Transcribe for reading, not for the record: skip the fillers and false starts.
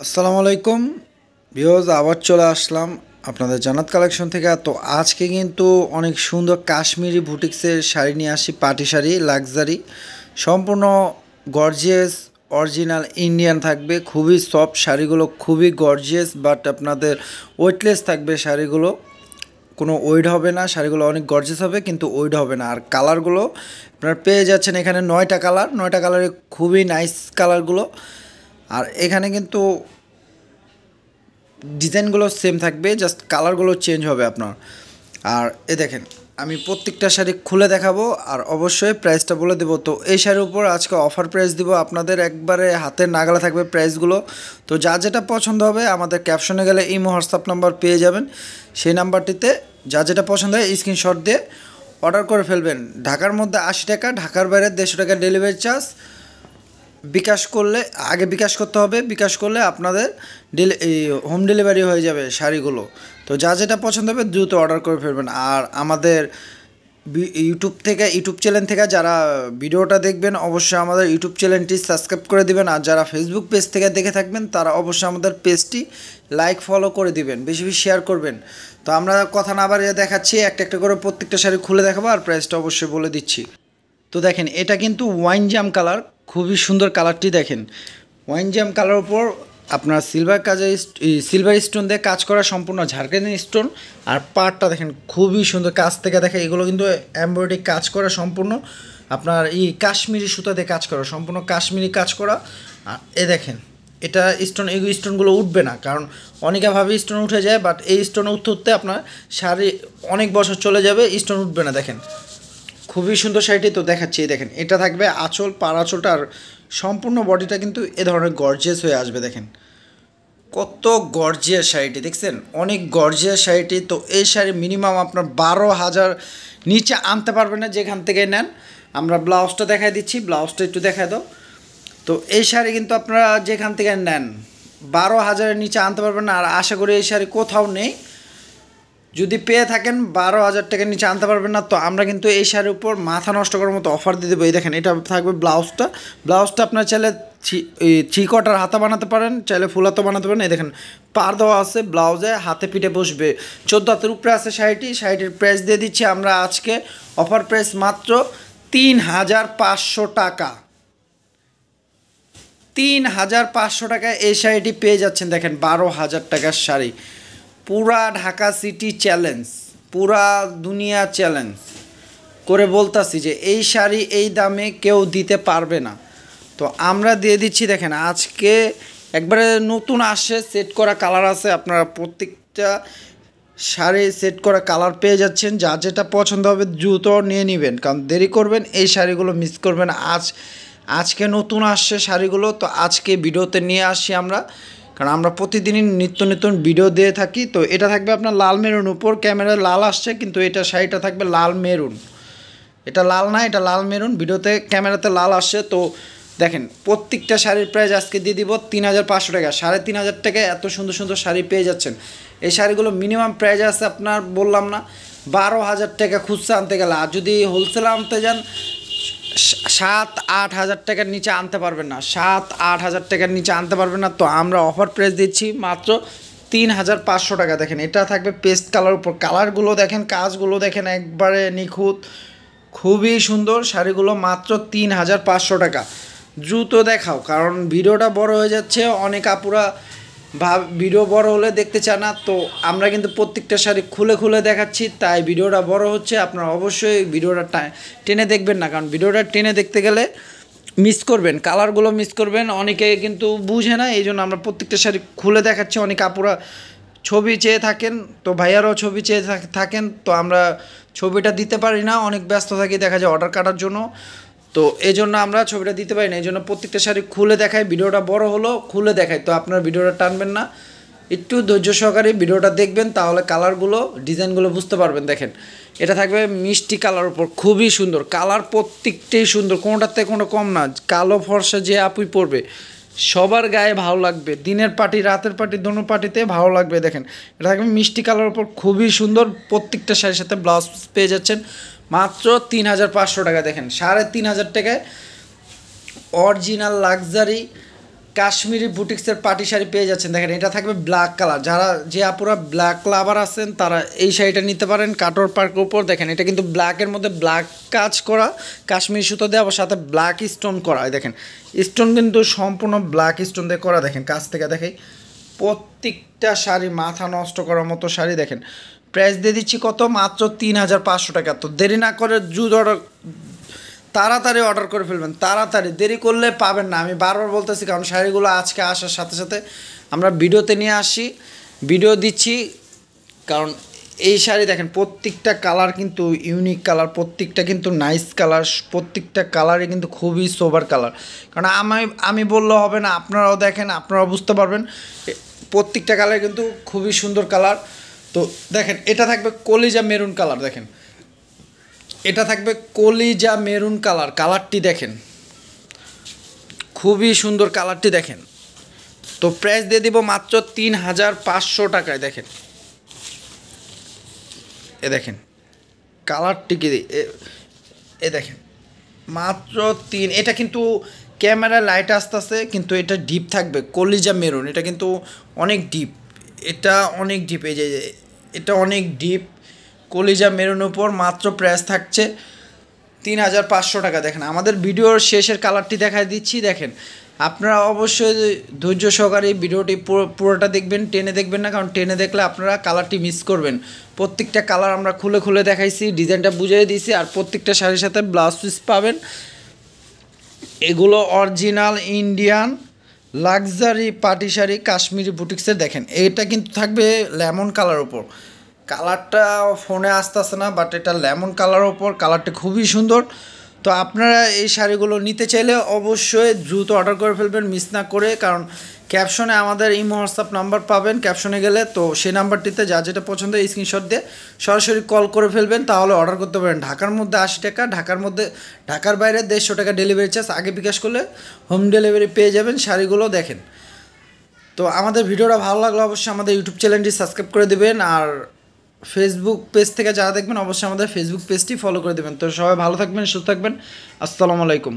আসসালামু আলাইকুম ভিউয়ার্স, আবার চলে আসলাম আপনাদের জান্নাত কালেকশন থেকে। তো আজকে কিন্তু অনেক সুন্দর কাশ্মীরি বুটিক্সের শাড়ি নিয়ে আসি, পার্টি শাড়ি লাক্সারি, সম্পূর্ণ গর্জিয়াস অরিজিনাল ইন্ডিয়ান থাকবে। খুবই সফট শাড়িগুলো, খুবই গর্জিয়াস, বাট আপনাদের ওয়েটলেস থাকবে শাড়িগুলো, কোনো ওয়েট হবে না। শাড়িগুলো অনেক গর্জিয়াস হবে কিন্তু ওয়েট হবে না। আর কালারগুলো আপনারা পেয়ে যাচ্ছেন এখানে 9টা কালার, 9টা কালারে খুবই নাইস কালারগুলো। আর এখানে কিন্তু ডিজাইনগুলো সেম থাকবে, জাস্ট কালারগুলো চেঞ্জ হবে আপনার। আর দেখেন, আমি প্রত্যেকটা শাড়ি খুলে দেখাবো আর অবশ্যই প্রাইসটা বলে দেবো। তো এই শাড়ির উপর আজকে অফার প্রাইস দিব আপনাদের, একবারে হাতের নাগালে থাকবে প্রাইসগুলো। তো যা যেটা পছন্দ হবে আমাদের ক্যাপশনে গেলে ইমো হোয়াটসঅ্যাপ নাম্বার পেয়ে যাবেন, সেই নাম্বারটিতে যা যেটা পছন্দ হয় স্ক্রিনশট দিয়ে অর্ডার করে ফেলবেন। ঢাকার মধ্যে 80 টাকা, ঢাকার বাইরে 150 টাকা ডেলিভারি চার্জ। বিকাশ করলে, আগে বিকাশ করতে হবে, বিকাশ করলে আপনাদের হোম ডেলিভারি হয়ে যাবে শাড়িগুলো। তো যা যেটা পছন্দ হবে দ্রুত অর্ডার করে ফেলবেন। আর আমাদের ইউটিউব চ্যানেল থেকে যারা ভিডিওটা দেখবেন অবশ্যই আমাদের ইউটিউব চ্যানেলটি সাবস্ক্রাইব করে দিবেন। আর যারা ফেসবুক পেজ থেকে দেখে থাকবেন তারা অবশ্যই আমাদের পেজটি লাইক ফলো করে দিবেন, বেশি বেশি শেয়ার করবেন। তো আমরা কথা না বাড়িয়ে দেখাচ্ছি, একটা একটা করে প্রত্যেকটা শাড়ি খুলে দেখাবো আর প্রাইসটা অবশ্যই বলে দিচ্ছি। তো দেখেন, এটা কিন্তু ওয়াইন জাম কালার, খুবই সুন্দর কালারটি দেখেন। ওয়াইন জাম কালার উপর আপনার সিলভার স্টোন দিয়ে কাজ করা, সম্পূর্ণ ঝাড়খান্ডি স্টোন। আর পাড়টা দেখেন খুবই সুন্দর, কাছ থেকে দেখে এগুলো কিন্তু এমব্রয়ডারি কাজ করা, সম্পূর্ণ আপনার কাশ্মীরি সুতা দিয়ে কাজ করা, সম্পূর্ণ কাশ্মীরি কাজ করা। আর দেখেন, এটা স্টোন, এই স্টোনগুলো উঠবে না, কারণ অনেকভাবে স্টোন উঠে যায়, বাট এই স্টোন উঠতে উঠতে আপনার শাড়ি অনেক বছর চলে যাবে, স্টোন উঠবে না। দেখেন খুবই সুন্দর শাড়িটি তো দেখাচ্ছি। দেখেন, এটা থাকবে আঁচল, পাড় আঁচলটা, আর সম্পূর্ণ বডিটা কিন্তু এ ধরনের গর্জিয়াস হয়ে আসবে। দেখেন কত গর্জিয়াস শাড়িটি, দেখছেন অনেক গর্জিয়াস শাড়িটি। তো এই শাড়ি মিনিমাম আপনার 12,000 নিচে আনতে পারবেন না যেখান থেকে নেন। আমরা ব্লাউজটা দেখাই দিচ্ছি, ব্লাউজটা একটু দেখাই দাও। তো এই শাড়ি কিন্তু আপনারা যেখান থেকে নেন 12,000-এর নিচে আনতে পারবেন না। আর আশা করি এই শাড়ি কোথাও নেই, যদি পেয়ে থাকেন 12,000 টাকার নিচে আনতে পারবেন না। তো আমরা কিন্তু এই শাড়ির উপর মাথা নষ্ট করার মতো অফার দিয়ে দেবো। এই দেখেন, এটা থাকবে ব্লাউজটা আপনার চাইলে 3/4 হাতা বানাতে পারেন, চাইলে ফুল হাতা বানাতে পারেন। এই দেখেন পার দেওয়া আছে ব্লাউজে, হাতে পিঠে বসবে, 14 হাতের উপরে আছে শাড়িটির প্রাইস দিয়ে দিচ্ছি আমরা আজকে অফার প্রাইস মাত্র 3,500 টাকা। 3,500 টাকায় এই শাড়িটি পেয়ে যাচ্ছেন। দেখেন 12,000 টাকার শাড়ি, পুরা ঢাকা সিটি চ্যালেঞ্জ, পুরা দুনিয়া চ্যালেঞ্জ করে বলতাছি যে এই শাড়ি এই দামে কেউ দিতে পারবে না। তো আমরা দিয়ে দিচ্ছি। দেখেন আজকে একবারে নতুন আসে, সেট করা কালার আছে, আপনারা প্রত্যেকটা শাড়ি সেট করা কালার পেয়ে যাচ্ছেন। যা যেটা পছন্দ হবে দ্রুত নিয়ে নেবেন, কারণ দেরি করবেন এই শাড়িগুলো মিস করবেন। আজকে নতুন আসছে শাড়িগুলো, তো আজকে ভিডিওতে নিয়ে আসি আমরা, কারণ আমরা প্রতিদিনই নিত্য নতুন ভিডিও দিয়ে থাকি। তো এটা থাকবে আপনার লাল মেরুন উপর, ক্যামেরায় লাল আসছে কিন্তু এটা শাড়িটা থাকবে লাল মেরুন, এটা লাল না, এটা লাল মেরুন, ভিডিওতে ক্যামেরাতে লাল আসছে। তো দেখেন প্রত্যেকটা শাড়ির প্রাইস আজকে দিয়ে দিব 3,500 টাকা। 3,500 টাকায় এত সুন্দর সুন্দর শাড়ি পেয়ে যাচ্ছেন। এই শাড়িগুলো মিনিমাম প্রাইস আছে আপনার, বললাম না, 12,000 টাকা খুচরা আনতে গেলে। আর যদি হোলসেলে আনতে যান 7-8 হাজার টাকার নিচে আনতে পারবেন না, 7-8 হাজার টাকার নিচে আনতে পারবেন না। তো আমরা অফার প্রাইস দিচ্ছি মাত্র 3,500 টাকা। দেখেন এটা থাকবে পেস্ট কালার উপর, কালারগুলো দেখেন, কাজগুলো দেখেন একবারে নিখুঁত, খুবই সুন্দর শাড়িগুলো, মাত্র 3,500 টাকা। দ্রুত দেখাও, কারণ ভিডিওটা বড় হয়ে যাচ্ছে, অনেক আপুরা ভিডিও বড় হলে দেখতে চায় না। তো আমরা কিন্তু প্রত্যেকটা শাড়ি খুলে খুলে দেখাচ্ছি, তাই ভিডিওটা বড় হচ্ছে। আপনারা অবশ্যই ভিডিওটা টেনে দেখবেন না, কারণ ভিডিওটা টেনে দেখতে গেলে মিস করবেন, কালারগুলো মিস করবেন। অনেকে কিন্তু বুঝে না, এই জন্য আমরা প্রত্যেকটা শাড়ি খুলে দেখাচ্ছি। অনেক আপুরা ছবি চেয়ে থাকেন, তো ভাইয়ারাও ছবি চেয়ে থাকেন, তো আমরা ছবিটা দিতে পারি না, অনেক ব্যস্ত থাকি, দেখা যায় অর্ডার কাটার জন্য। তো এই জন্য আমরা ছবিটা দিতে পারি না, এই জন্য প্রত্যেকটা শাড়ি খুলে দেখাই। ভিডিওটা বড় হলো খুলে দেখাই, তো আপনার ভিডিওটা টানবেন না, একটু ধৈর্য সহকারে ভিডিওটা দেখবেন, তাহলে কালারগুলো ডিজাইনগুলো বুঝতে পারবেন। দেখেন এটা থাকবে মিষ্টি কালার উপর, খুবই সুন্দর কালার, প্রত্যেকটাই সুন্দর, কোনোটার থেকে কোনো কম না। কালো ফর্সা যে আপুই পরবে সবার গায়ে ভালো লাগবে, দিনের পার্টি রাতের পার্টি দোনো পার্টিতে ভালো লাগবে। দেখেন এটা থাকবে মিষ্টি কালার উপর, খুবই সুন্দর। প্রত্যেকটা শাড়ির সাথে ব্লাউজ পেয়ে যাচ্ছেন মাত্র 3,500 টাকা। দেখেন 3,500 টাকায় অরিজিনাল লাক্সারি কাশ্মীরি বুটিক্সের পার্টি শাড়ি পেয়ে যাচ্ছেন। দেখেন এটা থাকবে ব্ল্যাক কালার, যারা যে আপুরা ব্ল্যাক লাভার আছেন তারা এই শাড়িটা নিতে পারেন কাটর পার্কের উপর। দেখেন এটা কিন্তু ব্ল্যাকের মধ্যে ব্ল্যাক কাজ করা, কাশ্মীরি সুতো দেওয়া, আবার সাথে ব্ল্যাক স্টোন করা। দেখেন স্টোন কিন্তু সম্পূর্ণ ব্ল্যাক স্টোন দিয়ে করা। দেখেন কাছ থেকে দেখাই, প্রত্যেকটা শাড়ি মাথা নষ্ট করার মতো শাড়ি। দেখেন প্রাইস দিয়ে দিচ্ছি কত, মাত্র 3500 টাকা। তো দেরি না করে তাড়াতাড়ি অর্ডার করে ফেলবেন, তাড়াতাড়ি, দেরি করলে পাবেন না। আমি বারবার বলতেছি, কারণ শাড়িগুলো আজকে আসার সাথে সাথে আমরা ভিডিওতে নিয়ে আসি, ভিডিও দিচ্ছি। কারণ এই শাড়ি দেখেন প্রত্যেকটা কালার কিন্তু ইউনিক কালার, প্রত্যেকটা কিন্তু নাইস কালার, প্রত্যেকটা কালারই কিন্তু খুবই সোবার কালার। কারণ আমি বললে হবে না, আপনারাও দেখেন, আপনারাও বুঝতে পারবেন প্রত্যেকটা কালার কিন্তু খুবই সুন্দর কালার। তো দেখেন এটা থাকবে কলিজা মেরুন কালার। দেখেন এটা থাকবে কলিজা মেরুন কালার, কালারটি দেখেন খুবই সুন্দর কালারটি দেখেন। তো প্রাইস দিয়ে দিব মাত্র 3500 টাকায়। দেখেন এ দেখেন কালারটি কি, এ দেখেন মাত্র এটা কিন্তু ক্যামেরা লাইট আসতেছে, কিন্তু এটা ডিপ থাকবে কলিজা মেরুন, এটা কিন্তু অনেক ডিপ, এটা অনেক ডিপ, এই যে এটা অনেক ডিপ কলিজা মেরুন উপর। মাত্র প্রাইস থাকছে 3500 টাকা। দেখেন আমাদের ভিডিওর শেষের কালারটি দেখাই দিচ্ছি। দেখেন আপনারা অবশ্যই ধৈর্য সহকারে ভিডিওটি পুরোটা দেখবেন, টেনে দেখবেন না, কারণ টেনে দেখলে আপনারা কালারটি মিস করবেন। প্রত্যেকটা কালার আমরা খুলে খুলে দেখাইছি, ডিজাইনটা বুঝিয়ে দিয়েছি, আর প্রত্যেকটা শাড়ির সাথে ব্লাউজ পিস পাবেন। এগুলো original Indian luxury party sari Kashmiri বুটিক্সের। দেখেন এটা কিন্তু থাকবে লেমন কালার ওপর, কালারটা ফোনে আসতেছে না, বাট এটা লেমন কালার ওপর, কালারটা খুবই সুন্দর। তো আপনারা এই শাড়িগুলো নিতে চাইলে অবশ্যই দ্রুত অর্ডার করে ফেলবেন, মিস না করে। কারণ ক্যাপশনে আমাদের ইমো হোয়াটসঅ্যাপ নাম্বার পাবেন, ক্যাপশনে গেলে তো সেই নাম্বারটিতে যা যেটা পছন্দ স্ক্রিনশট দিয়ে সরাসরি কল করে ফেলবেন, তাহলে অর্ডার করতে পারেন। ঢাকার মধ্যে 80 টাকা, ঢাকার বাইরে 150 টাকা ডেলিভারি চার্জ, আগে বিকাশ করলে হোম ডেলিভারি পেয়ে যাবেন শাড়িগুলো। দেখেন তো আমাদের ভিডিওটা ভালো লাগলে অবশ্যই আমাদের ইউটিউব চ্যানেলটি সাবস্ক্রাইব করে দেবেন, আর ফেসবুক পেজ থেকে যারা দেখবেন অবশ্যই আমাদের ফেসবুক পেজটি ফলো করে দেবেন। তো সবাই ভালো থাকবেন, সুস্থ থাকবেন, আসসালামু আলাইকুম।